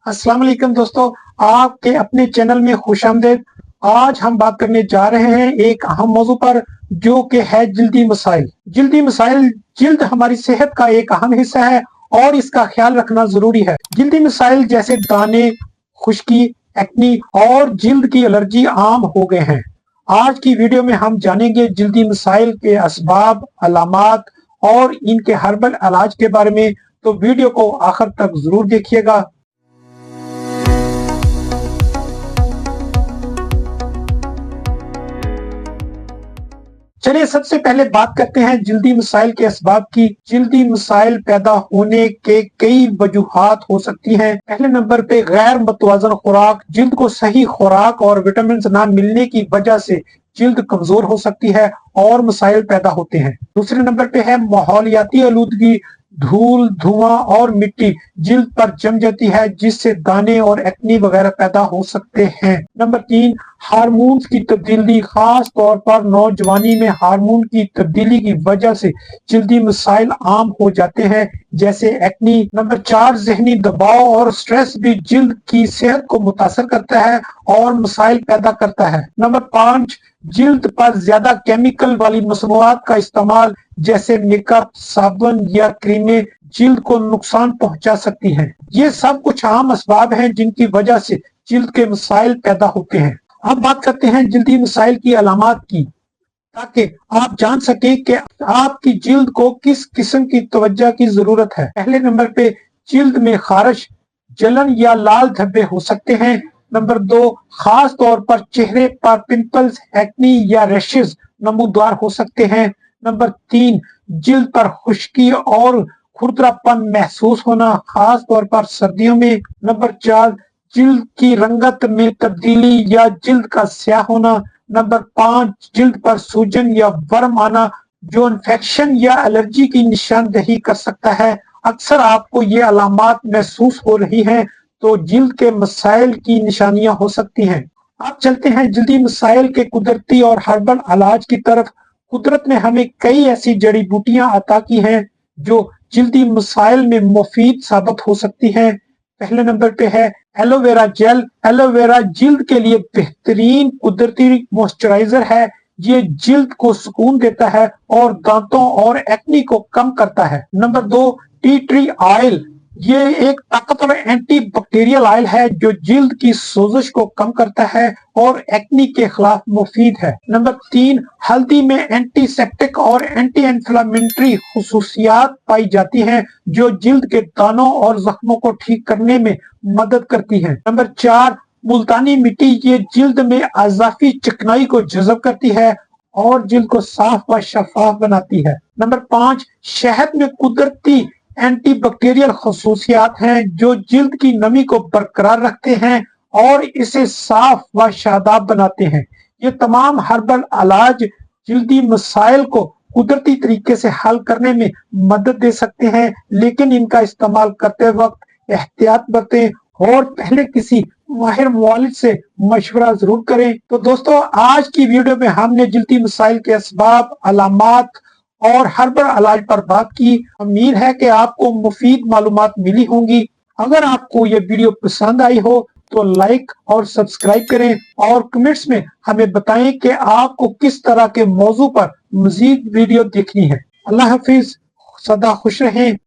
अस्सलाम वालेकुम दोस्तों, आपके अपने चैनल में खुशामदीद। आज हम बात करने जा रहे हैं एक अहम मौजू पर, जो कि है जिल्दी मसाइल। जिल्दी मसाइल, जिल्द हमारी सेहत का एक अहम हिस्सा है और इसका ख्याल रखना जरूरी है। जिल्दी मसाइल जैसे दाने, खुश्की, एक्नी और जिल्द की एलर्जी आम हो गए हैं। आज की वीडियो में हम जानेंगे जिल्दी मसाइल के असबाब, अलामात और इनके हर्बल इलाज के बारे में। तो वीडियो को आखिर तक जरूर देखिएगा। चलिए सबसे पहले बात करते हैं जिल्दी मसाइल के असबाब की। जिल्दी मसाइल पैदा होने के कई वजूहात हो सकती हैं। पहले नंबर पे गैर मुतवाजन खुराक। जिल्द को सही खुराक और विटामिन ना मिलने की वजह से जिल्द कमजोर हो सकती है और मसाइल पैदा होते हैं। दूसरे नंबर पे है माहौलियाती आलूदगी। धूल, धुआं और मिट्टी जिल्द पर जम जाती है, जिससे दाने और एक्नी वगैरह पैदा हो सकते हैं। नंबर 3, हार्मोन्स की तब्दीली। खास तौर पर नौजवानी में हार्मोन की तब्दीली की वजह से जिल्दी मसाइल आम हो जाते हैं, जैसे एक्नी। नंबर 4, जहनी दबाव और स्ट्रेस भी जिल्द की सेहत को मुतासर करता है और मसाइल पैदा करता है। नंबर 5, जिल्द पर ज्यादा केमिकल वाली मसनूआत का इस्तेमाल, जैसे मेकअप, साबुन या क्रीमें जिल्द को नुकसान पहुंचा सकती हैं। ये सब कुछ आम असबाब हैं जिनकी वजह से जिल्द के मसाइल पैदा होते हैं। अब बात करते हैं जिल्दी मसाइल की अलामात की, ताकि आप जान सकें कि आपकी जिल्द को किस किस्म की तवज्जो की जरूरत है। पहले नंबर पे जिल्द में खारिश, जलन या लाल धब्बे हो सकते हैं। नंबर 2, खास तौर पर चेहरे पर पिंपल्स, एक्नी या रैशेज नमूदार हो सकते हैं। नंबर 3, जिल्द पर खुश्की और खुरदरापन महसूस होना, खास तौर पर सर्दियों में। नंबर 4, जिल्द की रंगत में तब्दीली या जिल्द का स्याह होना। नंबर 5, जिल्द पर सूजन या वर्म आना, जो इन्फेक्शन या एलर्जी की निशानदेही कर सकता है। अक्सर आपको ये अलामात महसूस हो रही हैं तो जिल्द के मसाइल की निशानियां हो सकती हैं। अब चलते हैं जिल्दी मसाइल के कुदरती और हर्बल इलाज की तरफ। कुदरत ने हमें कई ऐसी जड़ी बूटियां अता की हैं जो जिल्दी मसाइल में मुफीद साबित हो सकती हैं। पहले नंबर पे है एलोवेरा जेल। एलोवेरा जिल्द के लिए बेहतरीन कुदरती मॉइस्चराइजर है। ये जिल्द को सुकून देता है और दांतों और एक्नी को कम करता है। Number 2, tea tree oil. ये एक ताकतवर एंटी बैक्टीरियल ऑयल है जो जिल्द की सोजिश को कम करता है और एक्नी के खिलाफ मुफीद है। नंबर 3, हल्दी में एंटीसेप्टिक और एंटी इन्फ्लेमेटरी खुसूसियात पाई जाती हैं, जो जिल्द के दानों और जख्मों को ठीक करने में मदद करती है। नंबर 4, मुल्तानी मिट्टी। ये जिल्द में अजाफी चिकनाई को जज़ब करती है और जिल्द को साफ व शफाफ बनाती है। नंबर 5, शहद में कुदरती एंटी बैक्टीरियल खसूसियात हैं जो जिल्द की नमी को बरकरार रखते हैं और इसे साफ व शादाब बनाते हैं। ये तमाम हर्बल इलाज जिल्दी मसाइल को कुदरती तरीके से हल करने में मदद दे सकते हैं, लेकिन इनका इस्तेमाल करते वक्त एहतियात बरतें और पहले किसी माहिर मुआलिज से मशवरा जरूर करें। तो दोस्तों, आज की वीडियो में हमने जिल्दी मसाइल के असबाब, अलामात और हर्बल इलाज पर बात की। उम्मीद है कि आपको मुफीद मालूमात मिली होंगी। अगर आपको ये वीडियो पसंद आई हो तो लाइक और सब्सक्राइब करें और कमेंट्स में हमें बताएं कि आपको किस तरह के मौजू पर मजीद वीडियो देखनी है। अल्लाह हाफिज, सदा खुश रहें।